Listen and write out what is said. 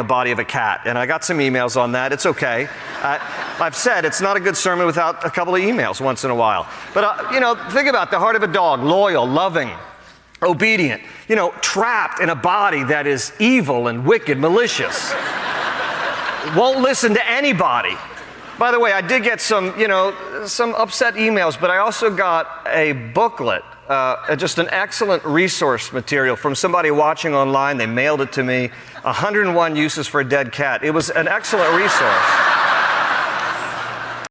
the body of a cat, and I got some emails on that. It's okay. I've said it's not a good sermon without a couple of emails once in a while. But, think about the heart of a dog, loyal, loving, obedient, trapped in a body that is evil and wicked, malicious. Won't listen to anybody. By the way, I did get some upset emails, but I also got a booklet, just an excellent resource material from somebody watching online. They mailed it to me, 101 Uses for a Dead Cat. It was an excellent resource.